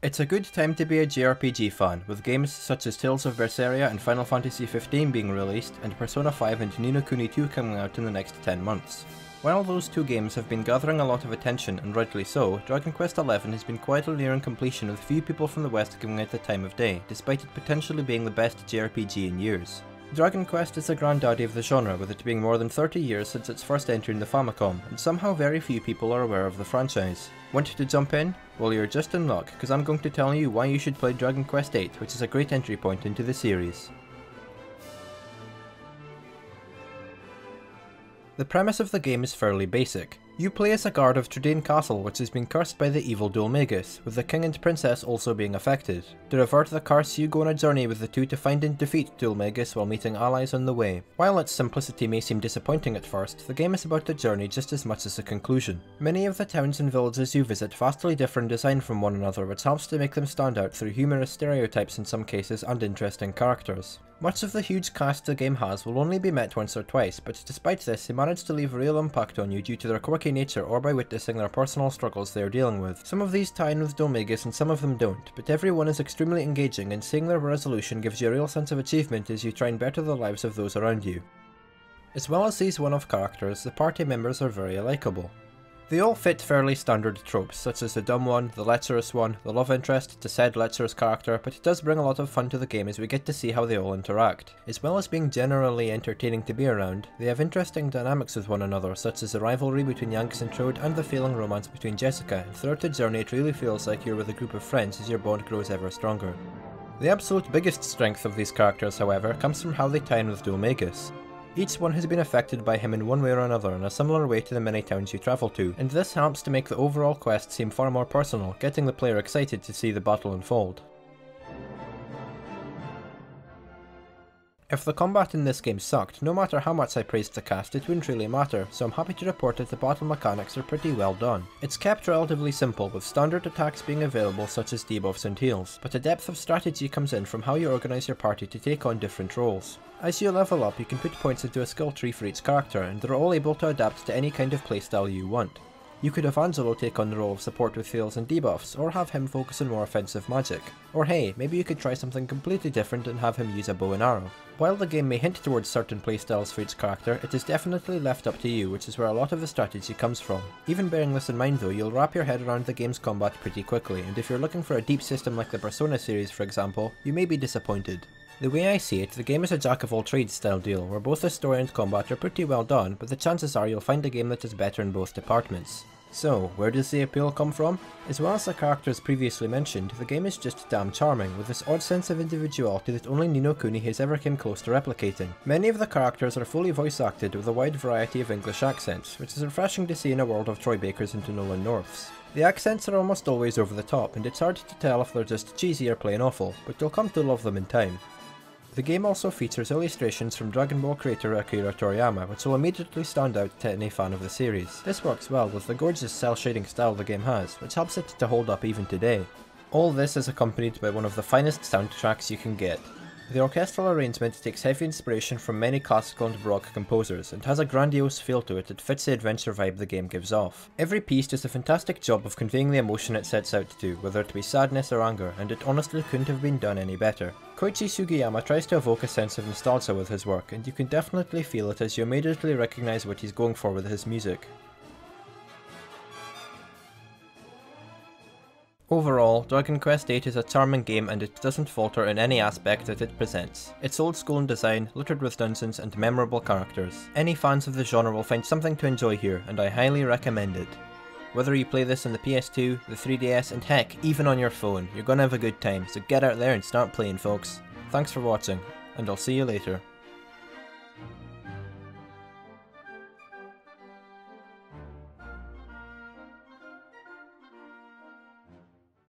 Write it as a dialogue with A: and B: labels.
A: It's a good time to be a JRPG fan, with games such as Tales of Berseria and Final Fantasy XV being released, and Persona 5 and Ni no Kuni 2 coming out in the next 10 months. While those two games have been gathering a lot of attention, and rightly so, Dragon Quest XI has been quietly nearing completion with few people from the West giving it the time of day, despite it potentially being the best JRPG in years. Dragon Quest is the granddaddy of the genre, with it being more than 30 years since its first entry in the Famicom, and somehow very few people are aware of the franchise. Want to jump in? Well, you're just in luck, because I'm going to tell you why you should play Dragon Quest VIII, which is a great entry point into the series. The premise of the game is fairly basic. You play as a guard of Trodain Castle, which has been cursed by the evil Dhoulmagus, with the king and princess also being affected. To revert the curse, you go on a journey with the two to find and defeat Dhoulmagus while meeting allies on the way. While its simplicity may seem disappointing at first, the game is about the journey just as much as the conclusion. Many of the towns and villages you visit vastly differ in design from one another, which helps to make them stand out through humorous stereotypes in some cases and interesting characters. Much of the huge cast the game has will only be met once or twice, but despite this, they manage to leave a real impact on you due to their quirky nature or by witnessing their personal struggles they are dealing with. Some of these tie in with Dhoulmagus and some of them don't, but everyone is extremely engaging, and seeing their resolution gives you a real sense of achievement as you try and better the lives of those around you. As well as these one-off characters, the party members are very likeable. They all fit fairly standard tropes, such as the dumb one, the lecherous one, the love interest to said lecherous character, but it does bring a lot of fun to the game as we get to see how they all interact. As well as being generally entertaining to be around, they have interesting dynamics with one another, such as the rivalry between Dhoulmagus and Trode and the failing romance between Jessica, and throughout the journey it really feels like you're with a group of friends as your bond grows ever stronger. The absolute biggest strength of these characters, however, comes from how they tie in with Dhoulmagus. Each one has been affected by him in one way or another in a similar way to the many towns you travel to, and this helps to make the overall quest seem far more personal, getting the player excited to see the battle unfold. If the combat in this game sucked, no matter how much I praised the cast, it wouldn't really matter, so I'm happy to report that the battle mechanics are pretty well done. It's kept relatively simple, with standard attacks being available such as debuffs and heals, but a depth of strategy comes in from how you organise your party to take on different roles. As you level up, you can put points into a skill tree for each character, and they're all able to adapt to any kind of playstyle you want. You could have Angelo take on the role of support with heals and debuffs, or have him focus on more offensive magic. Or hey, maybe you could try something completely different and have him use a bow and arrow. While the game may hint towards certain playstyles for each character, it is definitely left up to you, which is where a lot of the strategy comes from. Even bearing this in mind though, you'll wrap your head around the game's combat pretty quickly, and if you're looking for a deep system like the Persona series for example, you may be disappointed. The way I see it, the game is a jack-of-all-trades style deal, where both the story and combat are pretty well done, but the chances are you'll find a game that is better in both departments. So, where does the appeal come from? As well as the characters previously mentioned, the game is just damn charming, with this odd sense of individuality that only Ni no Kuni has ever come close to replicating. Many of the characters are fully voice acted with a wide variety of English accents, which is refreshing to see in a world of Troy Bakers and Nolan Norths. The accents are almost always over the top, and it's hard to tell if they're just cheesy or plain awful, but you'll come to love them in time. The game also features illustrations from Dragon Ball creator Akira Toriyama, which will immediately stand out to any fan of the series. This works well with the gorgeous cel-shading style the game has, which helps it to hold up even today. All this is accompanied by one of the finest soundtracks you can get. The orchestral arrangement takes heavy inspiration from many classical and baroque composers, and has a grandiose feel to it that fits the adventure vibe the game gives off. Every piece does a fantastic job of conveying the emotion it sets out to, whether it be sadness or anger, and it honestly couldn't have been done any better. Koichi Sugiyama tries to evoke a sense of nostalgia with his work, and you can definitely feel it as you immediately recognise what he's going for with his music. Overall, Dragon Quest VIII is a charming game and it doesn't falter in any aspect that it presents. It's old school in design, littered with dungeons and memorable characters. Any fans of the genre will find something to enjoy here, and I highly recommend it. Whether you play this on the PS2, the 3DS, and heck, even on your phone, you're gonna have a good time, so get out there and start playing folks. Thanks for watching, and I'll see you later.